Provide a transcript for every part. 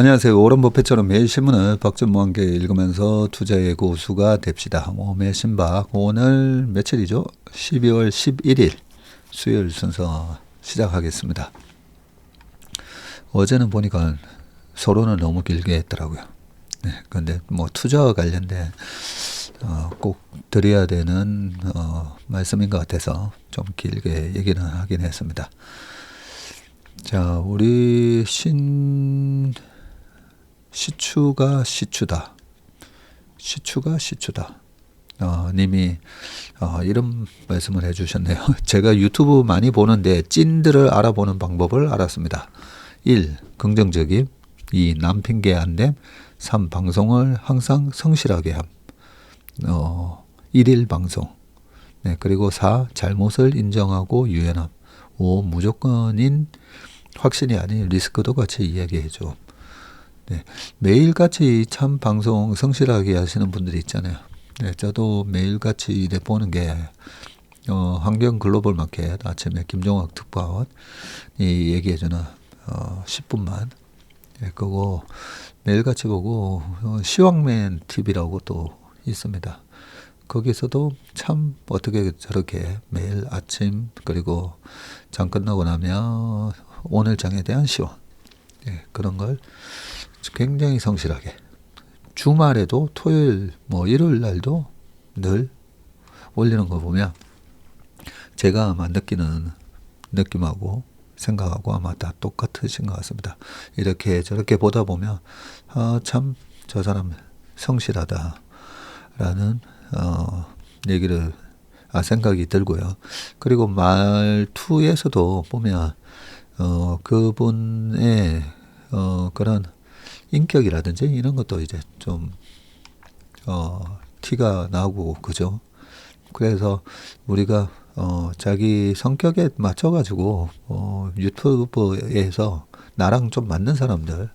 안녕하세요. 오런 버핏처럼 매일 신문을 박준모와 함께 읽으면서 투자의 고수가 됩시다. 몸의 신박. 오늘 며칠이죠? 12월 11일 수요일 순서 시작하겠습니다. 어제는 보니까 서론을 너무 길게 했더라고요. 네, 근데 뭐 투자와 관련된 꼭 드려야 되는 말씀인 것 같아서 좀 길게 얘기는 하긴 했습니다. 자, 우리 시추가 시추다. 시추가 시추다. 님이 이런 말씀을 해주셨네요. 제가 유튜브 많이 보는데 찐들을 알아보는 방법을 알았습니다. 1. 긍정적임. 2. 남 핑계 안 됨. 3. 방송을 항상 성실하게 함. 1일 방송. 네, 그리고 4. 잘못을 인정하고 유연함. 5. 무조건인 확신이 아닌 리스크도 같이 이야기해줘. 네, 매일같이 참 방송 성실하게 하시는 분들이 있잖아요. 네, 저도 매일같이 이래 보는 게 환경 글로벌 마켓 아침에 김종학 특파원이 얘기해주는 10분만 그거 매일같이 보고 시황맨 TV라고 또 있습니다. 거기서도 참 어떻게 저렇게 매일 아침 그리고 장 끝나고 나면 오늘 장에 대한 시황 그런 걸 굉장히 성실하게 주말에도 토요일 일요일 날도 늘 올리는 거 보면 제가 아마 느끼는 느낌하고 생각하고 아마 다 똑같으신 것 같습니다. 이렇게 저렇게 보다 보면 참 저 사람 성실하다라는 얘기를 생각이 들고요. 그리고 말투에서도 보면 그분의 그런 인격이라든지 이런 것도 이제 좀 티가 나고 그죠. 그래서 우리가 자기 성격에 맞춰가지고 유튜브에서 나랑 좀 맞는 사람들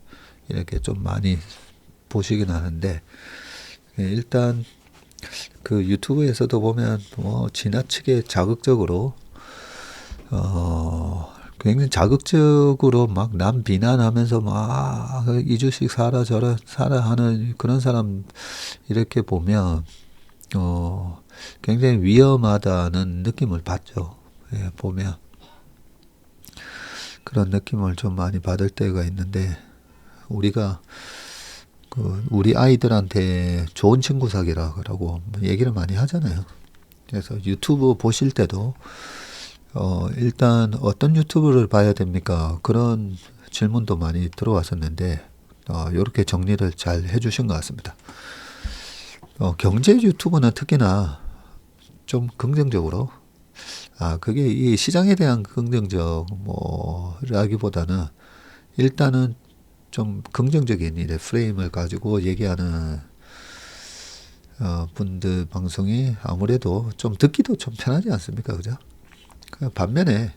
이렇게 좀 많이 보시긴 하는데 일단 그 유튜브에서도 보면 지나치게 자극적으로 굉장히 자극적으로 막 남 비난하면서 막 이 주식 사라 저라 사라 하는 그런 사람 이렇게 보면 굉장히 위험하다는 느낌을 받죠. 예, 보면 그런 느낌을 좀 많이 받을 때가 있는데 우리가 우리 아이들한테 좋은 친구 사귀라고 얘기를 많이 하잖아요. 그래서 유튜브 보실 때도 일단 어떤 유튜브를 봐야 됩니까? 그런 질문도 많이 들어왔었는데 이렇게 정리를 잘 해주신 것 같습니다. 경제 유튜브는 특히나 좀 긍정적으로 그게 이 시장에 대한 긍정적 라기보다는 일단은 좀 긍정적인 일의 프레임을 가지고 얘기하는 분들 방송이 아무래도 좀 듣기도 좀 편하지 않습니까? 그죠? 반면에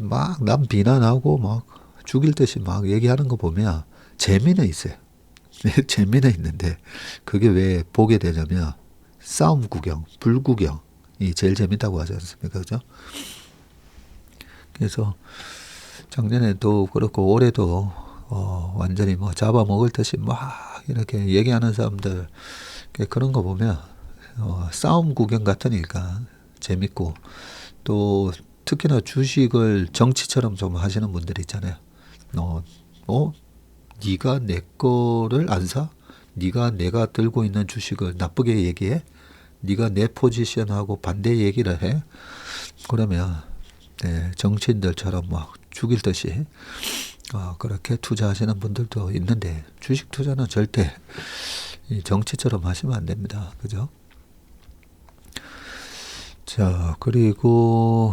막 남 비난하고 막 죽일 듯이 막 얘기하는 거 보면 재미는 있어요. 재미는 있는데 그게 왜 보게 되냐면 싸움 구경, 불 구경이 제일 재밌다고 하지 않습니까? 그죠? 그래서 작년에도 그렇고 올해도 완전히 잡아먹을 듯이 막 이렇게 얘기하는 사람들 그런 거 보면 싸움 구경 같으니까 재밌고 또 특히나 주식을 정치처럼 좀 하시는 분들이 있잖아요. 네가 내 거를 안 사? 네가 내가 들고 있는 주식을 나쁘게 얘기해? 네가 내 포지션하고 반대 얘기를 해? 그러면 정치인들처럼 막 죽일 듯이 그렇게 투자하시는 분들도 있는데 주식 투자는 절대 정치처럼 하시면 안 됩니다. 그죠? 자, 그리고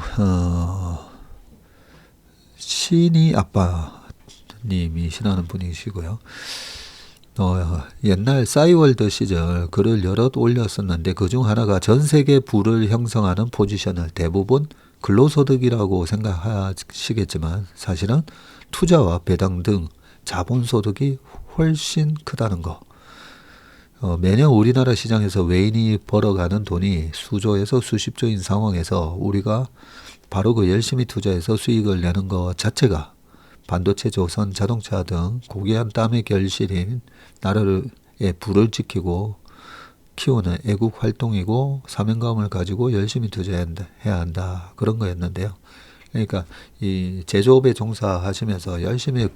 신이 아빠님이 신하는 분이시고요. 옛날 싸이월드 시절 글을 여럿 올렸었는데 그중 하나가 전 세계 부를 형성하는 포지션을 대부분 근로소득이라고 생각하시겠지만 사실은 투자와 배당 등 자본소득이 훨씬 크다는 거. 매년 우리나라 시장에서 외인이 벌어가는 돈이 수조에서 수십조인 상황에서 우리가 바로 그 열심히 투자해서 수익을 내는 것 자체가 반도체, 조선, 자동차 등 고귀한 땀의 결실인 나라의 부를 지키고 키우는 애국 활동이고 사명감을 가지고 열심히 투자해야 한다. 그런 거였는데요. 그러니까 이 제조업에 종사하시면서 열심히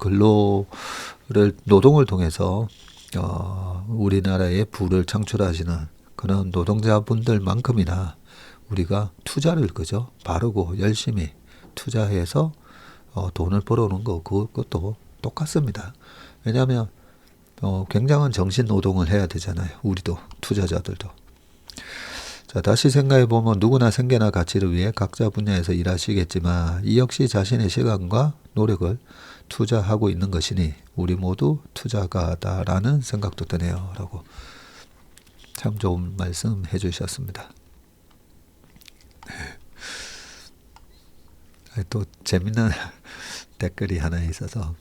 노동을 통해서 우리나라의 부를 창출하시는 그런 노동자분들만큼이나 우리가 투자를 그죠? 바르고 열심히 투자해서 돈을 벌어오는 거 그것도 똑같습니다. 왜냐하면 굉장한 정신 노동을 해야 되잖아요. 우리도 투자자들도. 자, 다시 생각해 보면 누구나 생계나 가치를 위해 각자 분야에서 일하시겠지만 이 역시 자신의 시간과 노력을 투자하고 있는 것이니 우리 모두 투자가다라는 생각도 드네요. 라고 참 좋은 말씀 해주셨습니다. 또 재밌는 댓글이 하나 있어서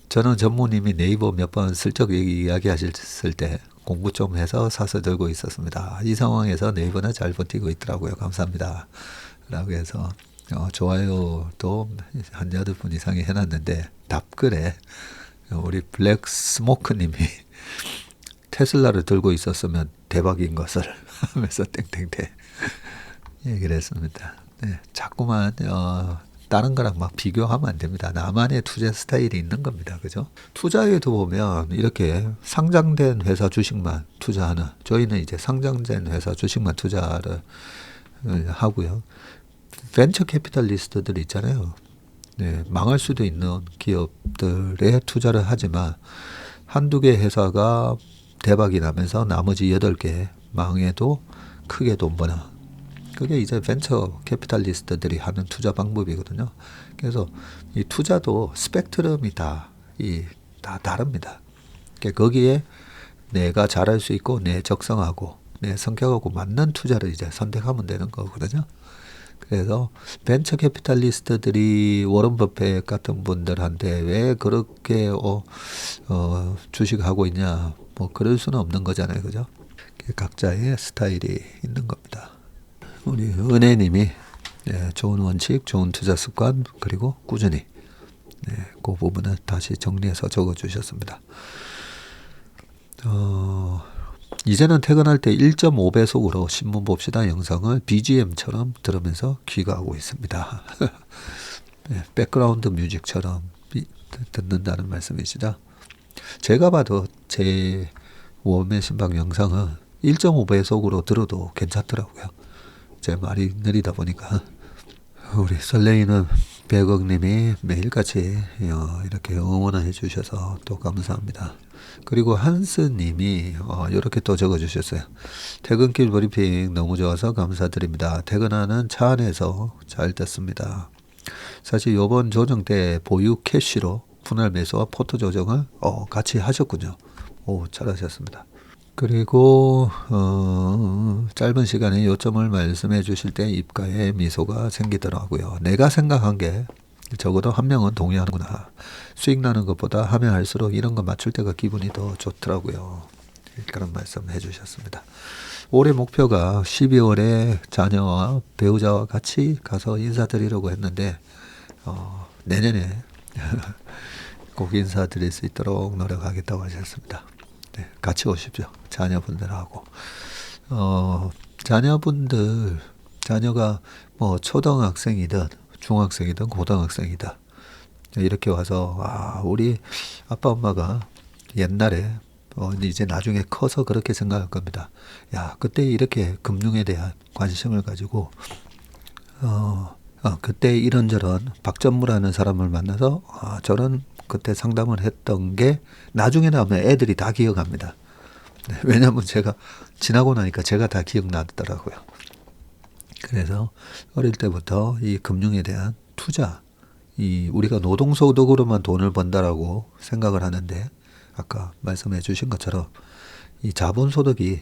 저는 전무님이 네이버 몇 번 슬쩍 이야기하셨을 때 공부 좀 해서 사서 들고 있었습니다. 이 상황에서 네이버는 잘 버티고 있더라고요. 감사합니다. 라고 해서 좋아요도 한 8분 이상이 해놨는데 답글에 우리 블랙 스모크님이 테슬라를 들고 있었으면 대박인 것을 하면서 땡땡땡 얘기를 했습니다. 네, 자꾸만 다른 거랑 막 비교하면 안 됩니다. 나만의 투자 스타일이 있는 겁니다. 그죠? 투자에도 보면 이렇게 상장된 회사 주식만 투자하는, 저희는 이제 상장된 회사 주식만 투자를 하고요. 벤처 캐피탈리스트들 있잖아요. 네, 망할 수도 있는 기업들에 투자를 하지만 한두 개 회사가 대박이 나면서 나머지 8개 망해도 크게 돈 버는, 그게 이제 벤처 캐피탈리스트들이 하는 투자 방법이거든요. 그래서 이 투자도 스펙트럼이 다 다릅니다. 그러니까 거기에 내가 잘할 수 있고 내 적성하고 내 성격하고 맞는 투자를 이제 선택하면 되는 거거든요. 그래서 벤처 캐피탈리스트들이 워런 버핏 같은 분들한테 왜 그렇게 주식하고 있냐, 뭐 그럴 수는 없는 거잖아요. 그죠? 각자의 스타일이 있는 겁니다. 우리 은혜님이 좋은 원칙, 좋은 투자 습관, 그리고 꾸준히 그 부분을 다시 정리해서 적어주셨습니다. 이제는 퇴근할 때 1.5배속으로 신문 봅시다 영상을 BGM처럼 들으면서 귀가하고 있습니다. 백그라운드 뮤직처럼 듣는다는 말씀이시죠. 제가 봐도 제 웜의 신방 영상은 1.5배속으로 들어도 괜찮더라고요. 제 말이 느리다 보니까. 우리 설레이는 백억님이 매일같이 이렇게 응원을 해주셔서 또 감사합니다. 그리고 한스님이 이렇게 또 적어주셨어요. 퇴근길 브리핑 너무 좋아서 감사드립니다. 퇴근하는 차 안에서 잘 듣습니다. 사실 이번 조정 때 보유 캐시로 분할 매수와 포트 조정을 같이 하셨군요. 오, 잘하셨습니다. 그리고 짧은 시간에 요점을 말씀해 주실 때 입가에 미소가 생기더라고요. 내가 생각한 게 적어도 한 명은 동의하는구나. 수익 나는 것보다 하면 할수록 이런 거 맞출 때가 기분이 더 좋더라고요. 그런 말씀 해주셨습니다. 올해 목표가 12월에 자녀와 배우자와 같이 가서 인사드리려고 했는데 내년에 꼭 인사드릴 수 있도록 노력하겠다고 하셨습니다. 네, 같이 오십시오. 자녀분들하고. 자녀가 뭐 초등학생이든 중학생이든 고등학생이든 이렇게 와서 우리 아빠 엄마가 옛날에 이제 나중에 커서 그렇게 생각할 겁니다. 야, 그때 이렇게 금융에 대한 관심을 가지고 그때 이런저런 박전무라는 사람을 만나서 저런 그때 상담을 했던 게 나중에 나오면 애들이 다 기억합니다. 네, 왜냐하면 제가 지나고 나니까 제가 다 기억나더라고요. 그래서 어릴 때부터 이 금융에 대한 투자, 우리가 노동소득으로만 돈을 번다라고 생각을 하는데 아까 말씀해 주신 것처럼 이 자본소득이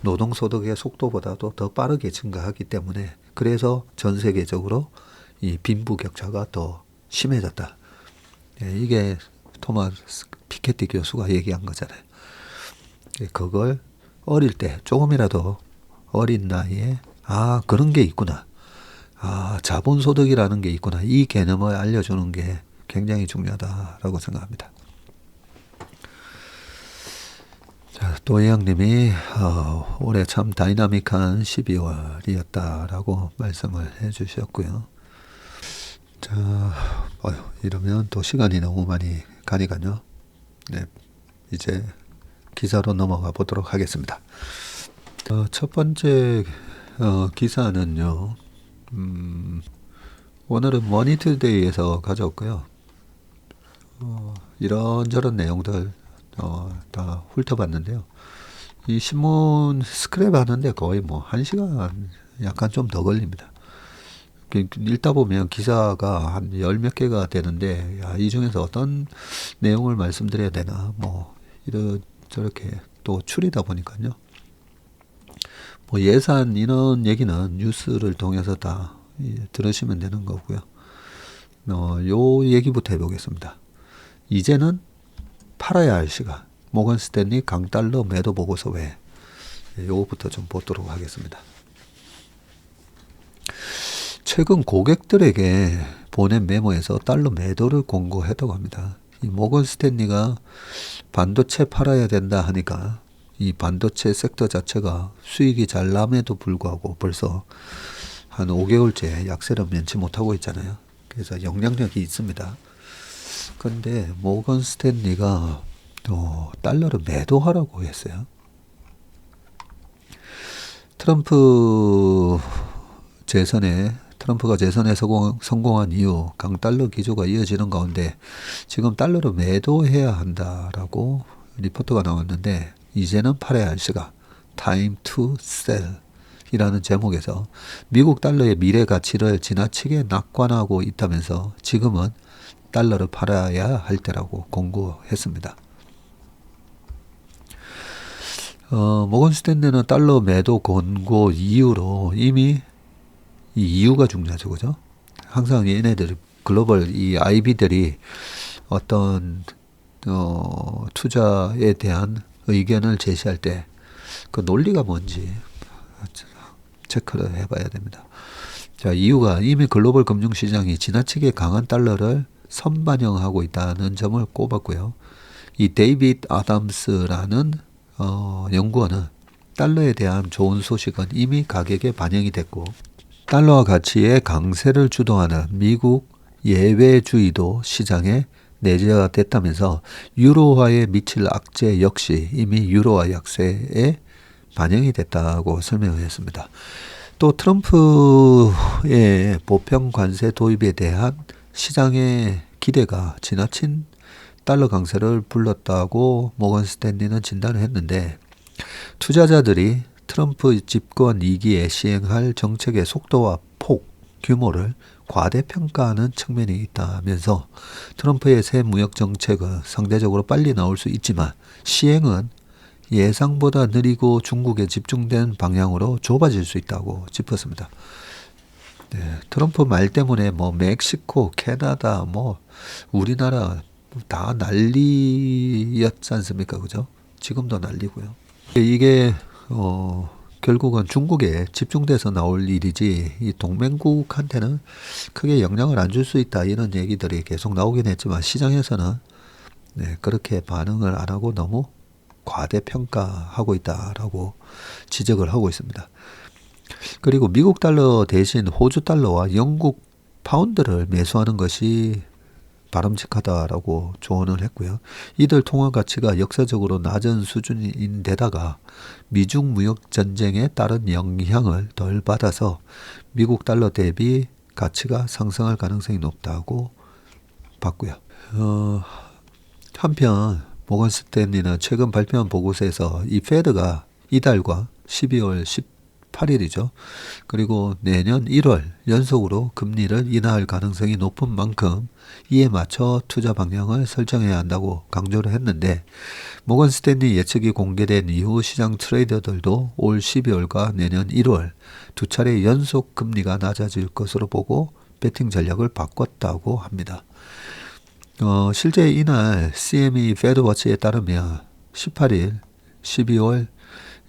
노동소득의 속도보다도 더 빠르게 증가하기 때문에 그래서 전 세계적으로 이 빈부격차가 더 심해졌다. 이게 토마스 피케티 교수가 얘기한 거잖아요. 그걸 어릴 때 조금이라도 어린 나이에 그런 게 있구나. 자본소득이라는 게 있구나. 이 개념을 알려주는 게 굉장히 중요하다라고 생각합니다. 자, 또혜영님이 올해 참 다이나믹한 12월이었다라고 말씀을 해주셨고요. 자, 이러면 또 시간이 너무 많이 가니까요. 네, 이제 기사로 넘어가 보도록 하겠습니다. 첫 번째 기사는요. 오늘은 머니투데이에서 가져왔고요. 이런저런 내용들 다 훑어봤는데요. 이 신문 스크랩 하는데 거의 뭐 1시간 약간 좀 더 걸립니다. 읽다 보면 기사가 한 10몇 개가 되는데, 이 중에서 어떤 내용을 말씀드려야 되나, 뭐, 저렇게 또 추리다 보니까요. 뭐 예산 이런 얘기는 뉴스를 통해서 다 들으시면 되는 거고요. 요 얘기부터 해보겠습니다. 이제는 팔아야 할 시간. 모건 스탠리 강달러 매도 보고서 외. 요거부터 좀 보도록 하겠습니다. 최근 고객들에게 보낸 메모에서 달러 매도를 권고했다고 합니다. 이 모건 스탠리가 반도체 팔아야 된다 하니까 이 반도체 섹터 자체가 수익이 잘 남에도 불구하고 벌써 한 5개월째 약세를 면치 못하고 있잖아요. 그래서 영향력이 있습니다. 그런데 모건 스탠리가 또 달러를 매도하라고 했어요. 트럼프가 재선에 성공한 이후 강달러 기조가 이어지는 가운데 지금 달러를 매도해야 한다라고 리포트가 나왔는데, 이제는 팔아야 할 시간, Time to Sell 이라는 제목에서 미국 달러의 미래 가치를 지나치게 낙관하고 있다면서 지금은 달러를 팔아야 할 때라고 권고했습니다. 모건 스탠리는 달러 매도 권고 이유로 이미 이 이유가 중요하죠, 그죠? 항상 얘네들 글로벌 이 IB들이 어떤 투자에 대한 의견을 제시할 때 그 논리가 뭔지 체크를 해봐야 됩니다. 자, 이유가 이미 글로벌 금융시장이 지나치게 강한 달러를 선반영하고 있다는 점을 꼽았고요. 이 데이비드 아담스라는 연구원은 달러에 대한 좋은 소식은 이미 가격에 반영이 됐고, 달러와 가치의 강세를 주도하는 미국 예외주의도 시장에 내재가 됐다면서 유로화에 미칠 악재 역시 이미 유로화 약세에 반영이 됐다고 설명을 했습니다. 또 트럼프의 보편 관세 도입에 대한 시장의 기대가 지나친 달러 강세를 불렀다고 모건 스탠리는 진단을 했는데, 투자자들이 트럼프 집권 2기에 시행할 정책의 속도와 폭, 규모를 과대평가하는 측면이 있다면서 트럼프의 새 무역 정책은 상대적으로 빨리 나올 수 있지만 시행은 예상보다 느리고 중국에 집중된 방향으로 좁아질 수 있다고 짚었습니다. 네, 트럼프 말 때문에 뭐 멕시코, 캐나다, 뭐 우리나라 다 난리였지 않습니까? 그죠? 지금도 난리고요. 이게 결국은 중국에 집중돼서 나올 일이지 이 동맹국한테는 크게 영향을 안 줄 수 있다, 이런 얘기들이 계속 나오긴 했지만 시장에서는 그렇게 반응을 안 하고 너무 과대평가하고 있다라고 지적을 하고 있습니다. 그리고 미국 달러 대신 호주 달러와 영국 파운드를 매수하는 것이 바람직하다라고 조언을 했고요. 이들 통화 가치가 역사적으로 낮은 수준인데다가 미중 무역 전쟁에 따른 영향을 덜 받아서 미국 달러 대비 가치가 상승할 가능성이 높다고 봤고요. 한편 모건 스탠리는 최근 발표한 보고서에서 이 페드가 이달과 12월 18일이죠. 그리고 내년 1월 연속으로 금리를 인하할 가능성이 높은 만큼 이에 맞춰 투자 방향을 설정해야 한다고 강조를 했는데, 모건 스탠리 예측이 공개된 이후 시장 트레이더들도 올 12월과 내년 1월 두 차례 연속 금리가 낮아질 것으로 보고 베팅 전략을 바꿨다고 합니다. 실제 이날 CME 페드워치에 따르면 18일 12월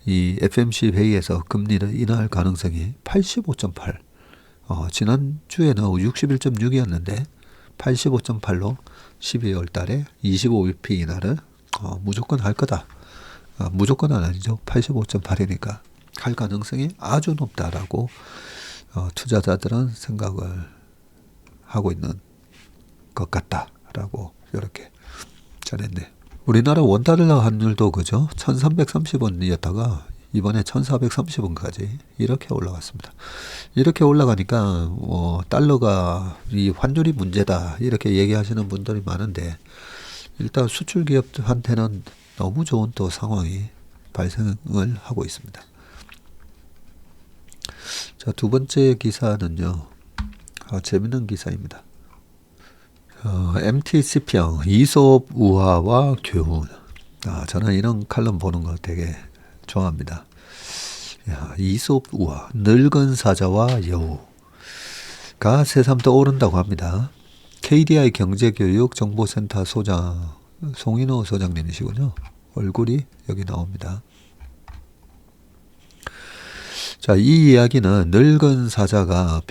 이 FMC 회의에서 금리를 인하할 가능성이 85.8, 지난주에는 61.6이었는데 85.8로 12월 달에 25BP 인하를 무조건 할 거다. 무조건은 아니죠. 85.8이니까 할 가능성이 아주 높다라고 투자자들은 생각을 하고 있는 것 같다라고 이렇게 전했네. 우리나라 원달러 환율도 그죠? 1330원이었다가 이번에 1430원까지 이렇게 올라갔습니다. 이렇게 올라가니까 달러가 이 환율이 문제다 이렇게 얘기하시는 분들이 많은데, 일단 수출 기업한테는 너무 좋은 또 상황이 발생을 하고 있습니다. 자, 두 번째 기사는요, 재밌는 기사입니다. MTC평 이솝 우화와 교훈. 저는 이런 칼럼 보는 거 되게 좋아합니다. 이솝 우화, 늙은 사자와 여우가 새삼 떠오른다고 합니다. KDI 경제교육정보센터 소장 송인호 소장님이시군요. 얼굴이 여기 나옵니다. 자, 이 이야기는 늙은 사자가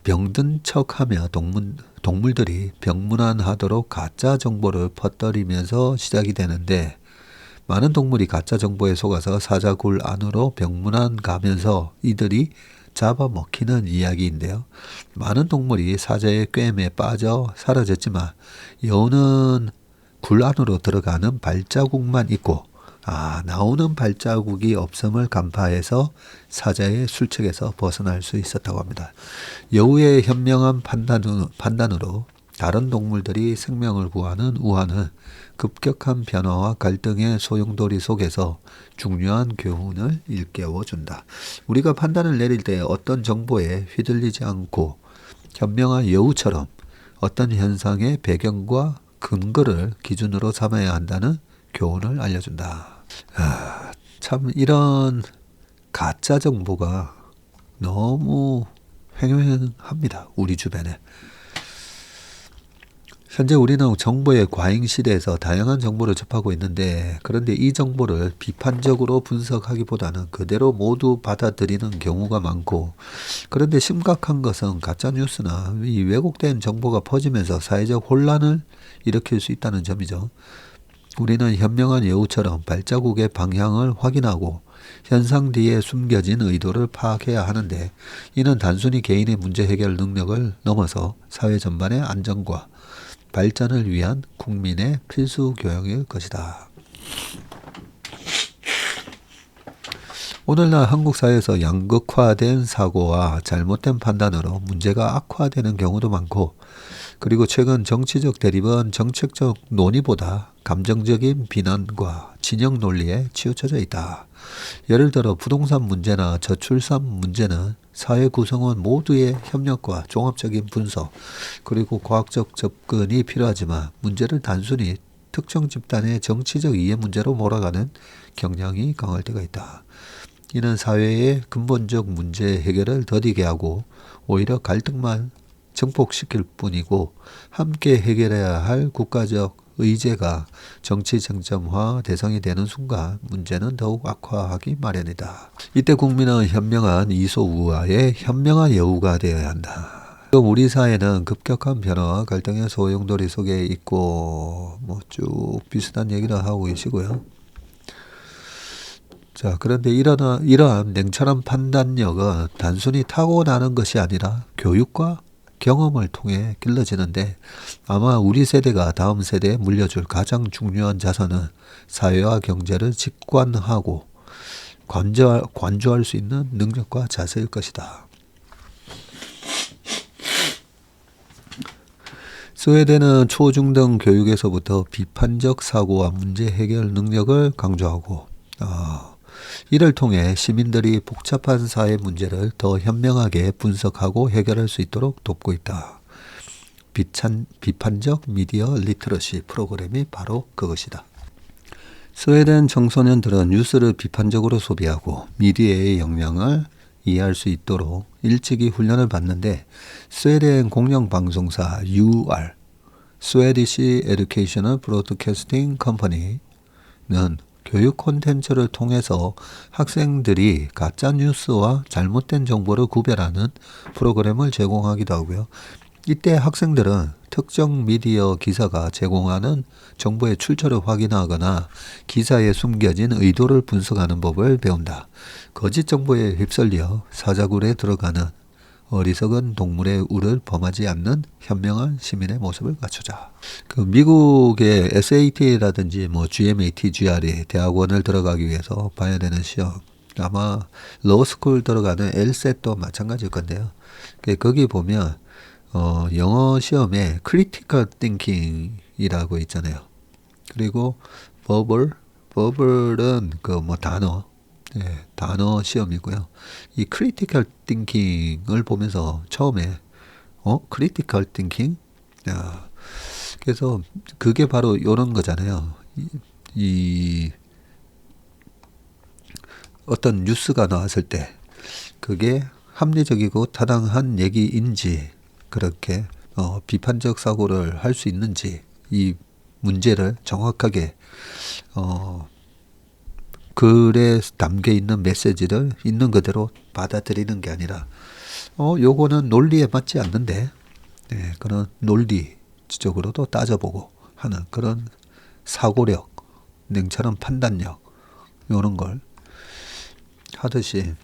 병든 척하며 동물들이 병문안하도록 가짜 정보를 퍼뜨리면서 시작이 되는데, 많은 동물이 가짜 정보에 속아서 사자 굴 안으로 병문안 가면서 이들이 잡아먹히는 이야기인데요. 많은 동물이 사자의 꿰매에 빠져 사라졌지만 여우는 굴 안으로 들어가는 발자국만 있고 나오는 발자국이 없음을 간파해서 사자의 술책에서 벗어날 수 있었다고 합니다. 여우의 현명한 판단으로 다른 동물들이 생명을 구하는 우화는 급격한 변화와 갈등의 소용돌이 속에서 중요한 교훈을 일깨워준다. 우리가 판단을 내릴 때 어떤 정보에 휘둘리지 않고 현명한 여우처럼 어떤 현상의 배경과 근거를 기준으로 삼아야 한다는 교훈을 알려준다. 참 이런 가짜 정보가 너무 횡행합니다. 우리 주변에. 현재 우리는 정보의 과잉 시대에서 다양한 정보를 접하고 있는데, 그런데 이 정보를 비판적으로 분석하기보다는 그대로 모두 받아들이는 경우가 많고, 그런데 심각한 것은 가짜뉴스나 이 왜곡된 정보가 퍼지면서 사회적 혼란을 일으킬 수 있다는 점이죠. 우리는 현명한 여우처럼 발자국의 방향을 확인하고 현상 뒤에 숨겨진 의도를 파악해야 하는데, 이는 단순히 개인의 문제 해결 능력을 넘어서 사회 전반의 안정과 발전을 위한 국민의 필수 교양일 것이다. 오늘날 한국 사회에서 양극화된 사고와 잘못된 판단으로 문제가 악화되는 경우도 많고, 그리고 최근 정치적 대립은 정책적 논의보다 감정적인 비난과 진영 논리에 치우쳐져 있다. 예를 들어 부동산 문제나 저출산 문제는 사회 구성원 모두의 협력과 종합적인 분석, 그리고 과학적 접근이 필요하지만 문제를 단순히 특정 집단의 정치적 이해 문제로 몰아가는 경향이 강할 때가 있다. 이는 사회의 근본적 문제 해결을 더디게 하고 오히려 갈등만 증폭시킬 뿐이고, 함께 해결해야 할 국가적 의제가 정치 쟁점화 대상이 되는 순간 문제는 더욱 악화하기 마련이다. 이때 국민은 현명한 이솝우화의 현명한 여우가 되어야 한다. 우리 사회는 급격한 변화와 갈등의 소용돌이 속에 있고 쭉 비슷한 얘기를 하고 계시고요. 자, 그런데 이러한 냉철한 판단력은 단순히 타고나는 것이 아니라 교육과 경험을 통해 길러지는데, 아마 우리 세대가 다음 세대에 물려줄 가장 중요한 자산은 사회와 경제를 직관하고 관조할 수 있는 능력과 자세일 것이다. 스웨덴은 초중등 교육에서부터 비판적 사고와 문제 해결 능력을 강조하고, 이를 통해 시민들이 복잡한 사회 문제를 더 현명하게 분석하고 해결할 수 있도록 돕고 있다. 비판적 미디어 리터러시 프로그램이 바로 그것이다. 스웨덴 청소년들은 뉴스를 비판적으로 소비하고 미디어의 역량을 이해할 수 있도록 일찍이 훈련을 받는데, 스웨덴 공영방송사 UR, 스웨디시 에듀케이셔널 브로드캐스팅 컴퍼니는 교육 콘텐츠를 통해서 학생들이 가짜 뉴스와 잘못된 정보를 구별하는 프로그램을 제공하기도 하고요. 이때 학생들은 특정 미디어 기사가 제공하는 정보의 출처를 확인하거나 기사에 숨겨진 의도를 분석하는 법을 배운다. 거짓 정보에 휩쓸려 사자굴에 들어가는 어리석은 동물의 우를 범하지 않는 현명한 시민의 모습을 갖추자. 그 미국의 SAT라든지 뭐 GMAT, GRE 대학원을 들어가기 위해서 봐야 되는 시험. 아마 로스쿨 들어가는 LSAT도 마찬가지일 건데요. 거기 보면 영어 시험에 critical thinking이라고 있잖아요. 그리고 verbal은 그 뭐 단어, 단어 시험이고요. 이 critical thinking을 보면서 처음에 critical thinking? 야, 그래서 그게 바로 이런 거잖아요. 이 어떤 뉴스가 나왔을 때 그게 합리적이고 타당한 얘기인지 그렇게 비판적 사고를 할 수 있는지 이 문제를 정확하게 글에 담겨 있는 메시지를 있는 그대로 받아들이는 게 아니라 요거는 논리에 맞지 않는데 그런 논리적으로도 따져보고 하는 그런 사고력, 냉철한 판단력 이런 걸 하듯이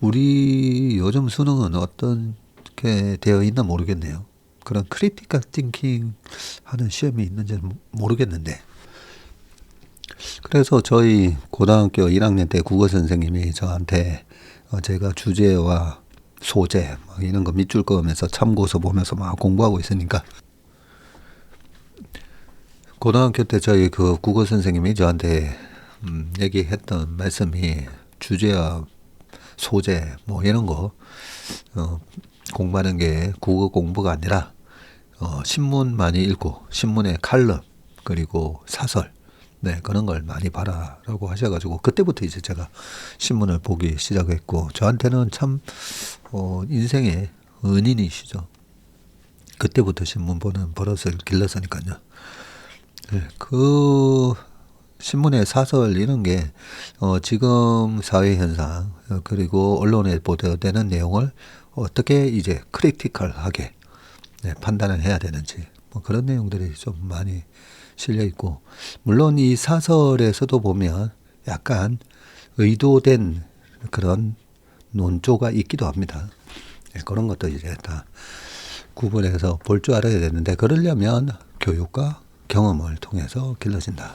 우리 요즘 수능은 어떻게 되어 있나 모르겠네요. 그런 크리티컬 띵킹 하는 시험이 있는지는 모르겠는데 그래서 저희 고등학교 1학년 때 국어 선생님이 저한테 제가 주제와 소재 막 이런 거 밑줄 그으면서 참고서 보면서 막 공부하고 있으니까 고등학교 때 저희 그 국어 선생님이 저한테 얘기했던 말씀이 주제와 소재 뭐 이런 거 공부하는 게 국어 공부가 아니라 신문 많이 읽고 신문의 칼럼 그리고 사설 그런 걸 많이 봐라라고 하셔가지고 그때부터 이제 제가 신문을 보기 시작했고 저한테는 참 인생의 은인이시죠. 그때부터 신문 보는 버릇을 길렀으니까요. 그 신문의 사설 이런 게 지금 사회 현상 그리고 언론에 보도되는 내용을 어떻게 이제 크리티컬하게 판단을 해야 되는지 뭐 그런 내용들이 좀 많이 실려 있고 물론 이 사설에서도 보면 약간 의도된 그런 논조가 있기도 합니다. 그런 것도 이제 다 구분해서 볼 줄 알아야 되는데 그러려면 교육과 경험을 통해서 길러진다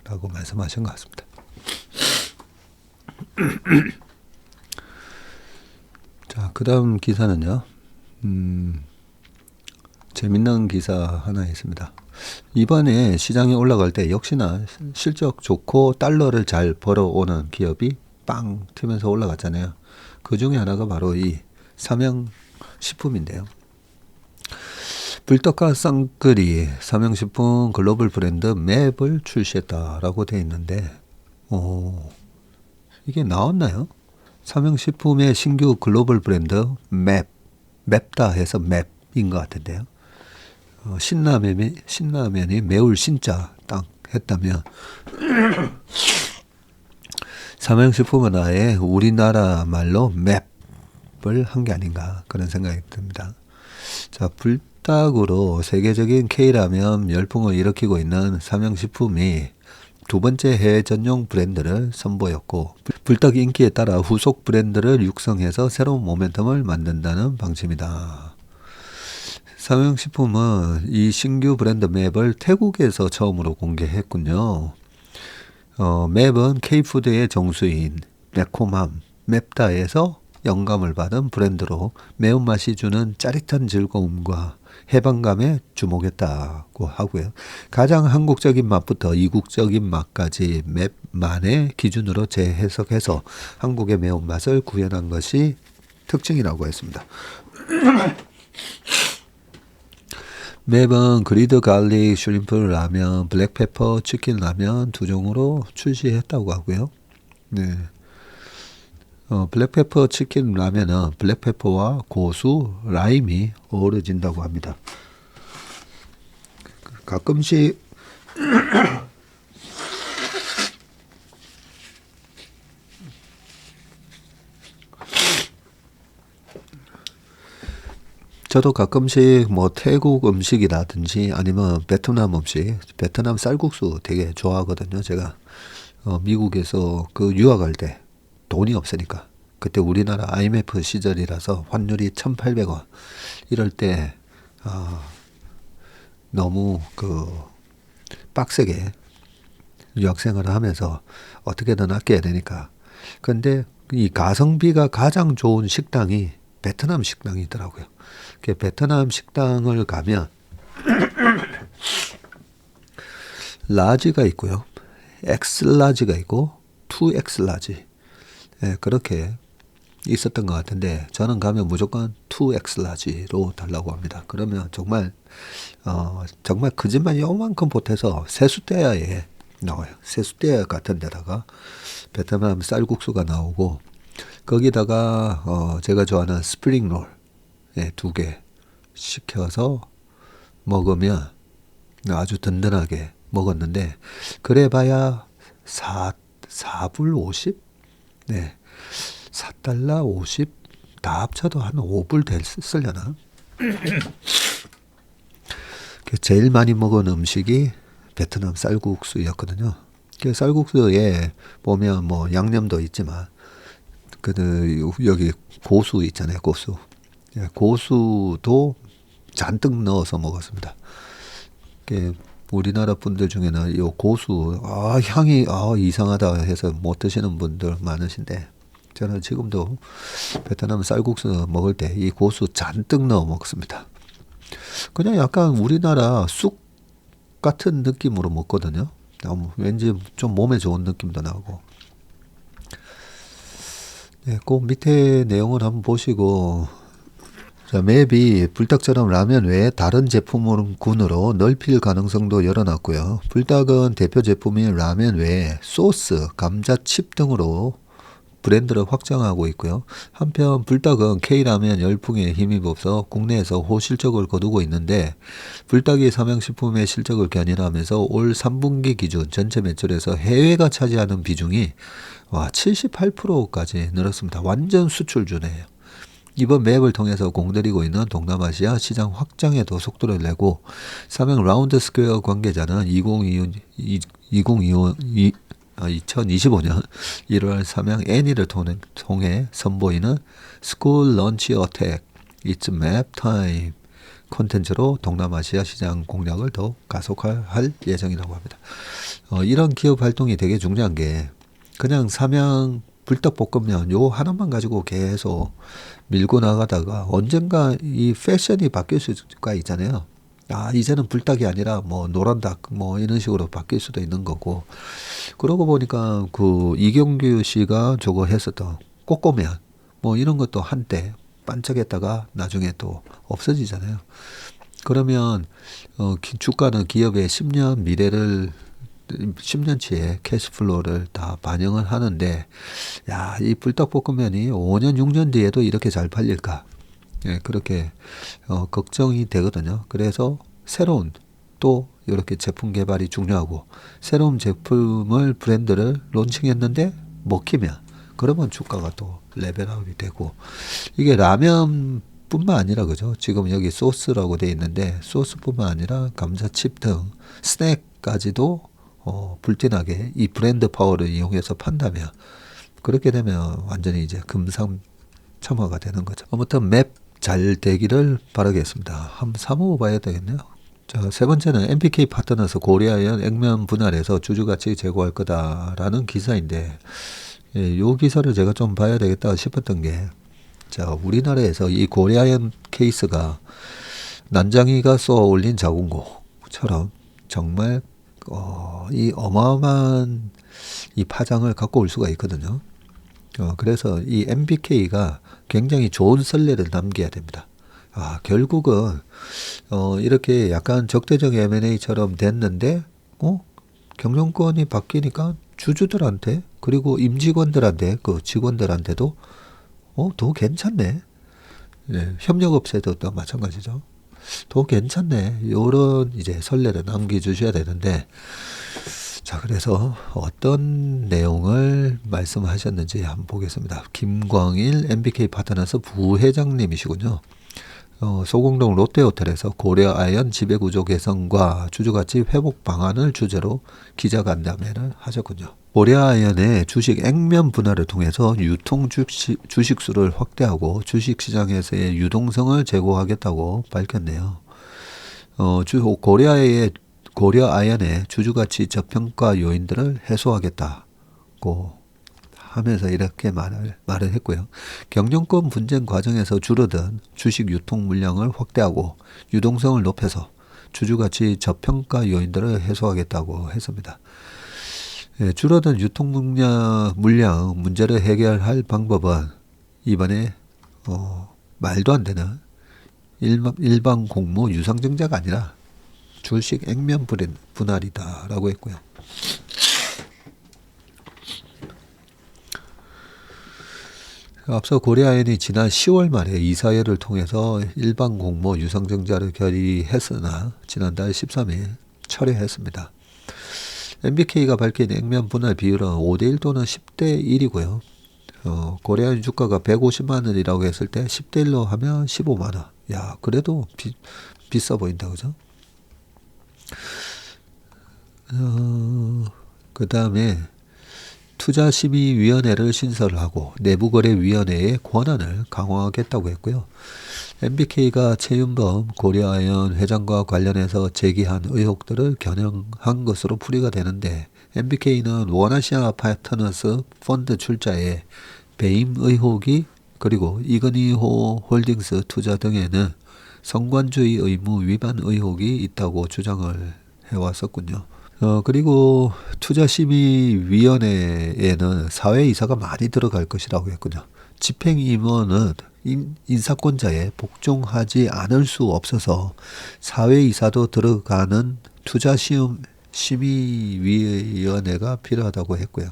라고 말씀하신 것 같습니다. 자, 그 다음 기사는요. 재밌는 기사 하나 있습니다. 이번에 시장에 올라갈 때 역시나 실적 좋고 달러를 잘 벌어오는 기업이 빵 튀면서 올라갔잖아요. 그 중에 하나가 바로 이 삼양식품인데요. 불떡과 쌍끌이 삼양식품 글로벌 브랜드 맵을 출시했다라고 되어 있는데 이게 나왔나요? 삼양식품의 신규 글로벌 브랜드 맵다 해서 맵인 것 같은데요. 신라면이 매울 신자 딱 했다면 삼양식품은 아예 우리나라 말로 맵을 한 게 아닌가 그런 생각이 듭니다. 자, 불닭으로 세계적인 K라면 열풍을 일으키고 있는 삼양식품이 두 번째 해외 전용 브랜드를 선보였고 불닭 인기에 따라 후속 브랜드를 육성해서 새로운 모멘텀을 만든다는 방침이다. 삼양식품은 이 신규 브랜드 맵을 태국에서 처음으로 공개했군요. 맵은 K푸드의 정수인 매콤함 맵다에서 영감을 받은 브랜드로 매운맛이 주는 짜릿한 즐거움과 해방감에 주목했다고 하고요. 가장 한국적인 맛부터 이국적인 맛까지 맵만의 기준으로 재해석해서 한국의 매운맛을 구현한 것이 특징이라고 했습니다. 맵은 그리드 갈릭 슈림프 라면, 블랙페퍼 치킨 라면 두 종으로 출시했다고 하고요. 네. 블랙페퍼 치킨 라면은 블랙페퍼와 고수, 라임이 어우러진다고 합니다. 가끔씩 저도 가끔씩 뭐 태국 음식이라든지 아니면 베트남 음식, 베트남 쌀국수 되게 좋아하거든요. 제가 미국에서 그 유학할 때 돈이 없으니까 그때 우리나라 IMF 시절이라서 환율이 1,800원 이럴 때 너무 그 빡세게 유학생활을 하면서 어떻게든 아껴야 되니까. 근데 이 가성비가 가장 좋은 식당이 베트남 식당이더라고요. 그 베트남 식당을 가면 라지가 있고요. 엑스라지가 있고 2엑스라지. 예, 그렇게 있었던 것 같은데 저는 가면 무조건 2엑스라지로 달라고 합니다. 그러면 정말 정말 거짓말 요만큼 보태서 세숫대야에 나와요. 세숫대야 같은 데다가 베트남 쌀국수가 나오고 거기다가 제가 좋아하는 스프링롤 예, 2개 시켜서 먹으면 아주 든든하게 먹었는데 그래봐야 4불 50? 네. 4달러 50? 다 합쳐도 한 5불 됐으려나? 제일 많이 먹은 음식이 베트남 쌀국수였거든요. 그 쌀국수에 보면 뭐 양념도 있지만 여기 고수 있잖아요. 고수. 예, 고수도 잔뜩 넣어서 먹었습니다. 우리나라 분들 중에는 이 고수 향이 이상하다 해서 못 드시는 분들 많으신데 저는 지금도 베트남 쌀국수 먹을 때 이 고수 잔뜩 넣어 먹습니다. 그냥 약간 우리나라 쑥 같은 느낌으로 먹거든요. 왠지 좀 몸에 좋은 느낌도 나고. 네, 그 밑에 내용을 한번 보시고 자, 맵이 불닭처럼 라면 외에 다른 제품군으로 넓힐 가능성도 열어놨고요. 불닭은 대표 제품인 라면 외에 소스, 감자칩 등으로 브랜드를 확장하고 있고요. 한편 불닭은 K라면 열풍에 힘입어서 국내에서 호실적을 거두고 있는데 불닭이 삼양식품의 실적을 견인하면서 올 3분기 기준 전체 매출에서 해외가 차지하는 비중이 78%까지 늘었습니다. 완전 수출주네요. 이번 맵을 통해서 공들이고 있는 동남아시아 시장 확장에도 속도를 내고 삼양 라운드 스퀘어 관계자는 2025년 1월 삼양 애니를 통해 선보이는 스쿨 런치 어택 It's Map Time 콘텐츠로 동남아시아 시장 공략을 더 가속할 예정이라고 합니다. 이런 기업 활동이 되게 중요한 게 그냥 삼양 불닭볶음면 요 하나만 가지고 계속 밀고 나가다가 언젠가 이 패션이 바뀔 수가 있잖아요. 이제는 불닭이 아니라 뭐 노란닭 뭐 이런 식으로 바뀔 수도 있는 거고. 그러고 보니까 그 이경규 씨가 저거 했었던 꼬꼬면 뭐 이런 것도 한때 반짝했다가 나중에 또 없어지잖아요. 그러면 주가는 기업의 10년 미래를 10년치의 캐시플로우를 다 반영을 하는데 이 불닭볶음면이 5년 6년 뒤에도 이렇게 잘 팔릴까 그렇게 걱정이 되거든요. 그래서 새로운 또 이렇게 제품 개발이 중요하고 새로운 제품을 브랜드를 론칭했는데 먹히면 그러면 주가가 또 레벨업이 되고 이게 라면 뿐만 아니라 그죠. 지금 여기 소스라고 돼 있는데 소스뿐만 아니라 감자칩 등 스낵까지도 불티나게 이 브랜드 파워를 이용해서 판다면 그렇게 되면 완전히 이제 금상첨화가 되는 거죠. 아무튼 맵 잘 되기를 바라겠습니다. 한번 사모봐야 되겠네요. 자, 세 번째는 MBK 파트너스 고려아연 액면 분할해서 주주가치 제고할 거다라는 기사인데 요 기사를 제가 좀 봐야 되겠다 싶었던 게 자, 우리나라에서 이 고려아연 케이스가 난장이가 쏘아 올린 자궁고처럼 정말 이 어마어마한 이 파장을 갖고 올 수가 있거든요. 그래서 이 MBK가 굉장히 좋은 선례를 남겨야 됩니다. 결국은 이렇게 약간 적대적 M&A처럼 됐는데 경영권이 바뀌니까 주주들한테 그리고 임직원들한테 그 직원들한테도 더 괜찮네. 네, 협력업체도 또 마찬가지죠. 더 괜찮네. 이런 이제 선례를 남겨주셔야 되는데 자, 그래서 어떤 내용을 말씀하셨는지 한번 보겠습니다. 김광일 MBK 파트너스 부회장님이시군요. 소공동 롯데호텔에서 고려아연 지배구조 개선과 주주가치 회복 방안을 주제로 기자간담회를 하셨군요. 고려아연의 주식 액면 분할을 통해서 유통 주식수를 확대하고 주식시장에서의 유동성을 제고하겠다고 밝혔네요. 고려아연의 주주가치 저평가 요인들을 해소하겠다고 하면서 이렇게 말을 했고요. 경영권 분쟁 과정에서 줄어든 주식 유통 물량을 확대하고 유동성을 높여서 주주가치 저평가 요인들을 해소하겠다고 했습니다. 줄어든 유통 물량 문제를 해결할 방법은 이번에 말도 안 되는 일반 공모 유상증자가 아니라 주식 액면 분할이다라고 했고요. 앞서 고려아연이 지난 10월 말에 이사회를 통해서 일반 공모 유상증자를 결의했으나 지난달 13일 철회했습니다. MBK가 밝힌 액면 분할 비율은 5대1 또는 10대1이고요. 고려아연 주가가 150만 원이라고 했을 때 10대1로 하면 15만 원. 야, 그래도 비싸 보인다, 그죠? 그 다음에 투자심의위원회를 신설하고 내부거래위원회의 권한을 강화하겠다고 했고요. MBK가 최윤범 고려아연 회장과 관련해서 제기한 의혹들을 겨냥한 것으로 풀이가 되는데 MBK는 원아시아 파트너스 펀드 출자에 배임 의혹이 그리고 이건희호 홀딩스 투자 등에는 성관주의 의무 위반 의혹이 있다고 주장을 해왔었군요. 그리고 투자심의위원회에는 사회이사가 많이 들어갈 것이라고 했군요. 집행임원은 인사권자에 복종하지 않을 수 없어서 사회이사도 들어가는 투자심의위원회가 필요하다고 했고요.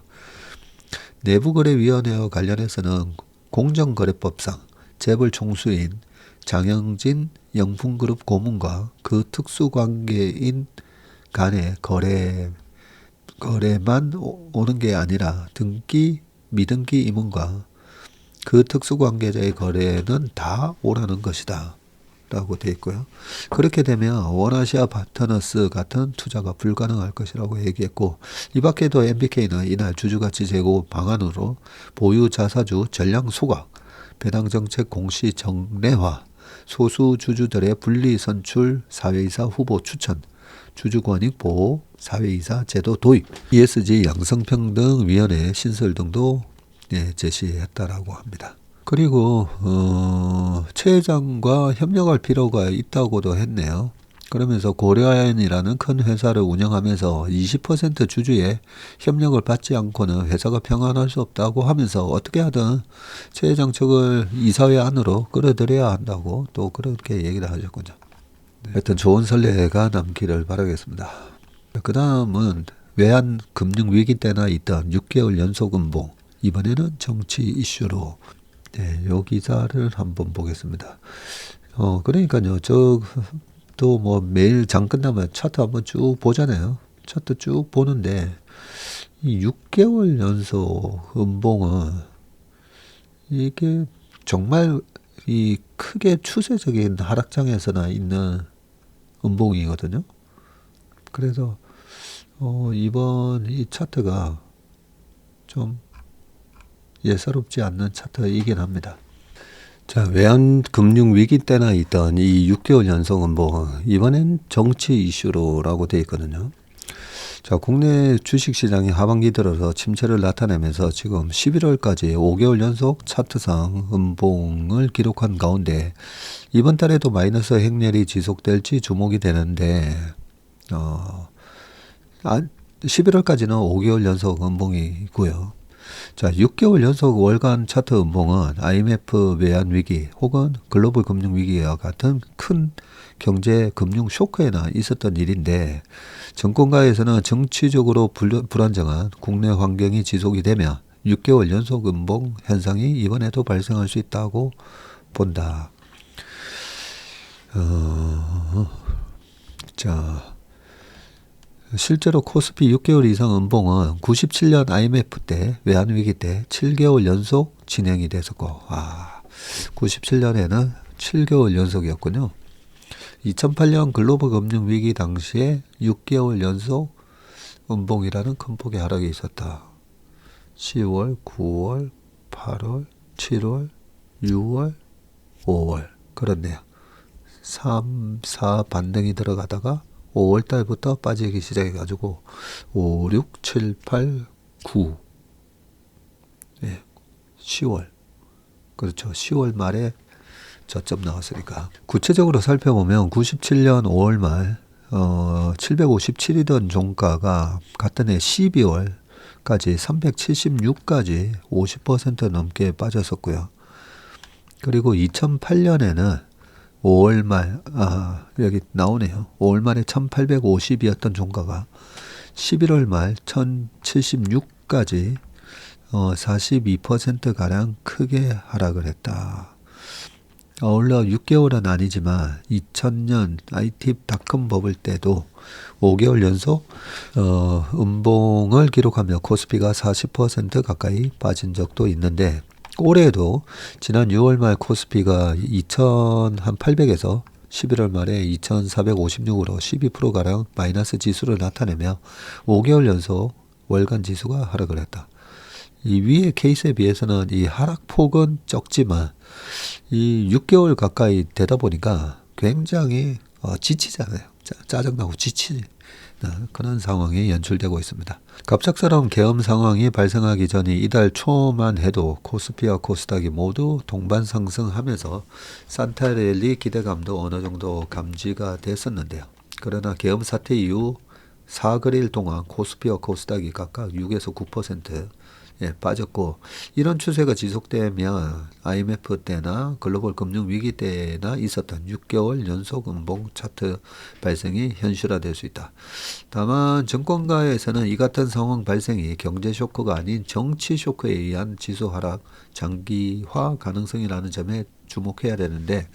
내부거래위원회와 관련해서는 공정거래법상 재벌 총수인 장영진 영풍그룹 고문과 그 특수관계인 간의 거래만 오는 게 아니라 등기, 미등기 임원과 그 특수관계자의 거래는 다 오라는 것이다 라고 되어 있고요. 그렇게 되면 원아시아 파트너스 같은 투자가 불가능할 것이라고 얘기했고 이 밖에도 MBK는 이날 주주가치 제고 방안으로 보유 자사주 전량 소각, 배당정책 공시 정례화, 소수 주주들의 분리 선출, 사회이사 후보 추천, 주주권익 보호, 사회이사 제도 도입, ESG 양성평등위원회 신설 등도 제시했다라고 합니다. 그리고 최 회장과 협력할 필요가 있다고도 했네요. 그러면서 고려아연이라는 큰 회사를 운영하면서 20% 주주의 협력을 받지 않고는 회사가 평안할 수 없다고 하면서 어떻게 하든 최 회장 측을 이사회 안으로 끌어들여야 한다고 또 그렇게 얘기를 하셨군요. 하여튼 좋은 선례가 남기를 바라겠습니다. 그 다음은 외환 금융위기 때나 있던 6개월 연속 음봉, 이번에는 정치 이슈로 요 기사를 한번 보겠습니다. 그러니까요, 또 뭐 매일 장 끝나면 차트 한번 쭉 보잖아요. 차트 쭉 보는데 이 6개월 연속 음봉은 이게 정말 이 크게 추세적인 하락장에서나 있는 음봉이거든요. 그래서 이번 이 차트가 좀 예사롭지 않는 차트이긴 합니다. 자, 외환 금융 위기 때나 있던 이 6개월 연속 음봉은 이번엔 정치 이슈로라고 되어 있거든요. 자, 국내 주식시장이 하반기 들어서 침체를 나타내면서 지금 11월까지 5개월 연속 차트상 음봉을 기록한 가운데 이번 달에도 마이너스 행렬이 지속될지 주목이 되는데 11월까지는 5개월 연속 음봉이고요. 자, 6개월 연속 월간 차트 음봉은 IMF 외환 위기 혹은 글로벌 금융 위기와 같은 큰 경제 금융 쇼크에나 있었던 일인데 정권가에서는 정치적으로 불안정한 국내 환경이 지속이 되면 6개월 연속 음봉 현상이 이번에도 발생할 수 있다고 본다. 자, 실제로 코스피 6개월 이상 음봉은 97년 IMF 때 외환위기 때 7개월 연속 진행이 됐었고 97년에는 7개월 연속이었군요. 2008년 글로벌 금융 위기 당시에 6개월 연속 음봉이라는 큰 폭의 하락이 있었다. 10월, 9월, 8월, 7월, 6월, 5월 그렇네요. 3, 4 반등이 들어가다가 5월 달부터 빠지기 시작해가지고 5, 6, 7, 8, 9 네, 10월 그렇죠. 10월 말에 저점 나왔으니까. 구체적으로 살펴보면 97년 5월 말 757이던 종가가 같은 해 12월까지 376까지 50% 넘게 빠졌었고요. 그리고 2008년에는 5월 말, 여기 나오네요. 5월 말에 1850이었던 종가가 11월 말 1076까지 42%가량 크게 하락을 했다. 아울러 6개월은 아니지만 2000년 IT 닷컴 버블 때도 5개월 연속 음봉을 기록하며 코스피가 40% 가까이 빠진 적도 있는데 올해도 지난 6월 말 코스피가 2800에서 11월 말에 2456으로 12%가량 마이너스 지수를 나타내며 5개월 연속 월간 지수가 하락을 했다. 이 위의 케이스에 비해서는 이 하락폭은 적지만 이 6개월 가까이 되다 보니까 굉장히 지치잖아요. 짜증나고 지치지. 그런 상황이 연출되고 있습니다. 갑작스러운 계엄 상황이 발생하기 전인 이달 초만 해도 코스피와 코스닥이 모두 동반 상승하면서 산타랠리 기대감도 어느 정도 감지가 됐었는데요. 그러나 계엄 사태 이후 4거래일 동안 코스피와 코스닥이 각각 6에서 9% 빠졌고 이런 추세가 지속되면 IMF 때나 글로벌 금융 위기 때나 있었던 6개월 연속 음봉 차트 발생이 현실화될 수 있다. 다만 증권가에서는 이 같은 상황 발생이 경제 쇼크가 아닌 정치 쇼크에 의한 지수 하락 장기화 가능성이라는 점에 주목해야 되는데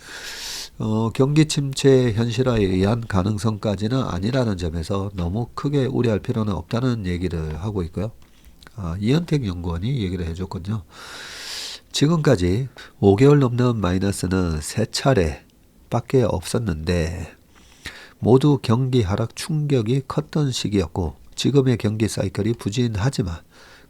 경기 침체 현실화에 의한 가능성까지는 아니라는 점에서 너무 크게 우려할 필요는 없다는 얘기를 하고 있고요. 이현택 연구원이 얘기를 해줬거든요. 지금까지 5개월 넘는 마이너스는 3차례 밖에 없었는데 모두 경기 하락 충격이 컸던 시기였고 지금의 경기 사이클이 부진하지만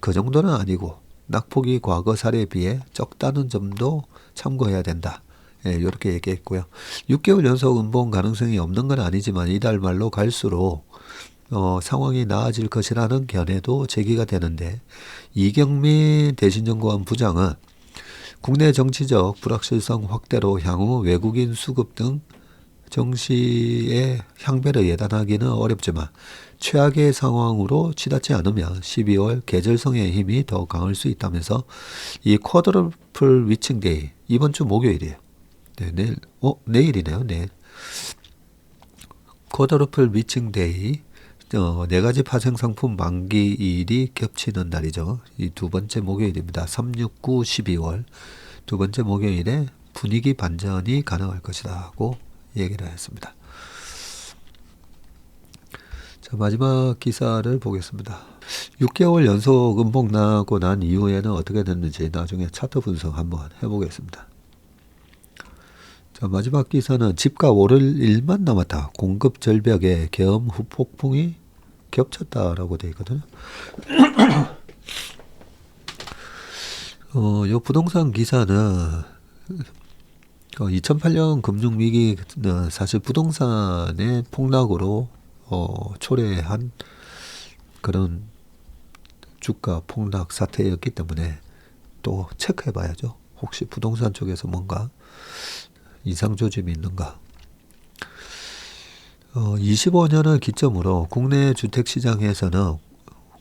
그 정도는 아니고 낙폭이 과거 사례에 비해 적다는 점도 참고해야 된다. 이렇게 얘기했고요. 6개월 연속 음봉 가능성이 없는 건 아니지만 이달 말로 갈수록 상황이 나아질 것이라는 견해도 제기가 되는데 이경민 대신연구원 부장은 국내 정치적 불확실성 확대로 향후 외국인 수급 등 정시의 향배를 예단하기는 어렵지만 최악의 상황으로 치닫지 않으면 12월 계절성의 힘이 더 강할 수 있다면서 이 쿼드러플 위칭데이 이번 주 목요일이에요. 네, 내일이네요. 내일. 쿼드러플 위칭데이 4가지 파생상품 만기일이 겹치는 날이죠. 이 두 번째 목요일입니다. 3, 6, 9, 12월 두 번째 목요일에 분위기 반전이 가능할 것이라고 얘기를 했습니다. 자, 마지막 기사를 보겠습니다. 6개월 연속 음봉 나고 난 이후에는 어떻게 됐는지 나중에 차트 분석 한번 해보겠습니다. 자, 마지막 기사는 집값 오를 일만 남았다. 공급 절벽에 계엄 후폭풍이 겹쳤다라고 되어 있거든요. 요 부동산 기사는 2008년 금융위기는 사실 부동산의 폭락으로 초래한 그런 주가 폭락 사태였기 때문에 또 체크해 봐야죠. 혹시 부동산 쪽에서 뭔가 이상 조짐이 있는가. 25년을 기점으로 국내 주택시장에서는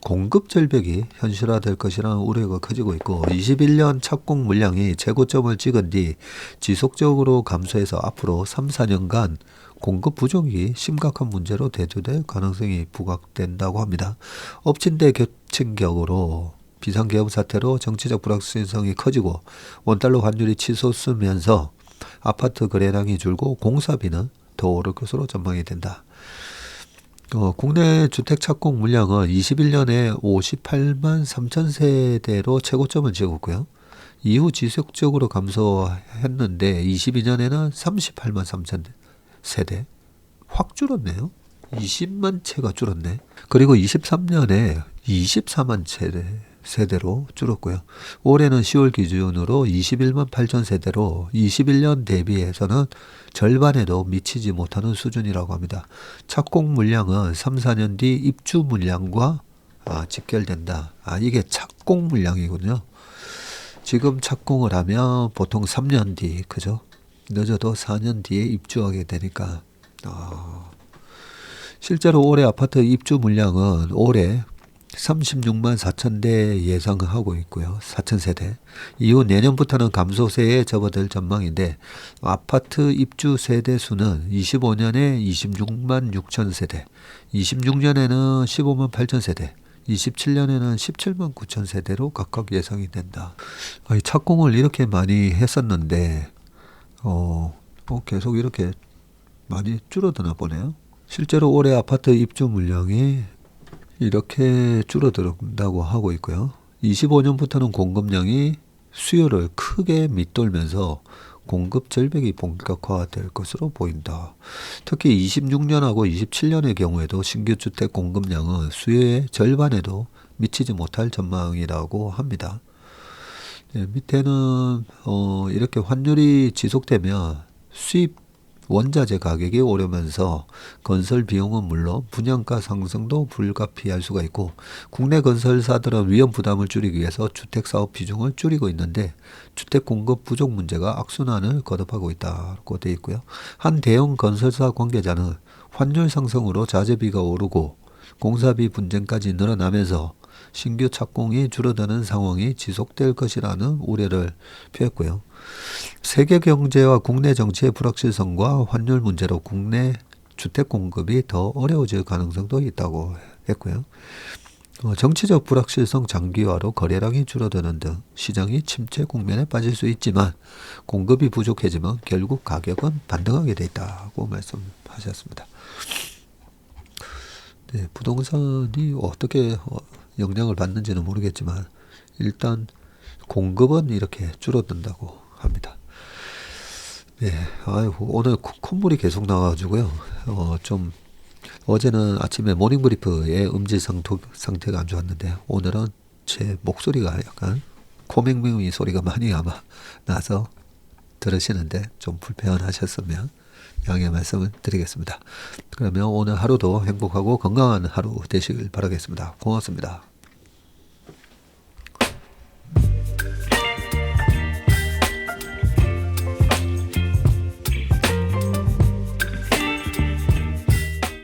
공급 절벽이 현실화될 것이라는 우려가 커지고 있고 21년 착공 물량이 최고점을 찍은 뒤 지속적으로 감소해서 앞으로 3, 4년간 공급 부족이 심각한 문제로 대두될 가능성이 부각된다고 합니다. 엎친 데 겹친 격으로 비상계엄 사태로 정치적 불확실성이 커지고 원달러 환율이 치솟으면서 아파트 거래량이 줄고 공사비는 더 오를 것으로 전망이 된다. 국내 주택 착공 물량은 21년에 58만 3천 세대로 최고점을 찍었고요. 이후 지속적으로 감소했는데 22년에는 38만 3천 세대 확 줄었네요. 20만 채가 줄었네. 그리고 23년에 24만 세대로 줄었고요. 올해는 10월 기준으로 21만 8천 세대로 21년 대비해서는 절반에도 미치지 못하는 수준이라고 합니다. 착공 물량은 3, 4년 뒤 입주 물량과 직결된다. 이게 착공 물량이군요. 지금 착공을 하면 보통 3년 뒤, 그죠? 늦어도 4년 뒤에 입주하게 되니까. 실제로 올해 아파트 입주 물량은 올해 36만 4천 대 예상하고 있고요. 4천 세대. 이후 내년부터는 감소세에 접어들 전망인데 아파트 입주 세대 수는 25년에 26만 6천 세대, 26년에는 15만 8천 세대, 27년에는 17만 9천 세대로 각각 예상이 된다. 착공을 이렇게 많이 했었는데 계속 이렇게 많이 줄어드나 보네요. 실제로 올해 아파트 입주 물량이 이렇게 줄어든다고 하고 있고요. 25년부터는 공급량이 수요를 크게 밑돌면서 공급 절벽이 본격화될 것으로 보인다. 특히 26년하고 27년의 경우에도 신규 주택 공급량은 수요의 절반에도 미치지 못할 전망이라고 합니다. 밑에는 이렇게 환율이 지속되면 수입 원자재 가격이 오르면서 건설 비용은 물론 분양가 상승도 불가피할 수가 있고 국내 건설사들은 위험 부담을 줄이기 위해서 주택사업 비중을 줄이고 있는데 주택 공급 부족 문제가 악순환을 거듭하고 있다고 되어 있고요. 한 대형 건설사 관계자는 환율 상승으로 자재비가 오르고 공사비 분쟁까지 늘어나면서 신규 착공이 줄어드는 상황이 지속될 것이라는 우려를 표했고요. 세계 경제와 국내 정치의 불확실성과 환율 문제로 국내 주택 공급이 더 어려워질 가능성도 있다고 했고요. 정치적 불확실성 장기화로 거래량이 줄어드는 등 시장이 침체 국면에 빠질 수 있지만 공급이 부족해지면 결국 가격은 반등하게 돼 있다고 말씀하셨습니다. 네, 부동산이 어떻게 영향을 받는지는 모르겠지만 일단 공급은 이렇게 줄어든다고 합니다. 네, 오늘 콧물이 계속 나와가지고요. 좀 어제는 아침에 모닝브리프의 음질 상태가 안 좋았는데 오늘은 제 목소리가 약간 코맹맹이 소리가 많이 아마 나서 들으시는데 좀 불편하셨으면 양해 말씀을 드리겠습니다. 그러면 오늘 하루도 행복하고 건강한 하루 되시길 바라겠습니다. 고맙습니다.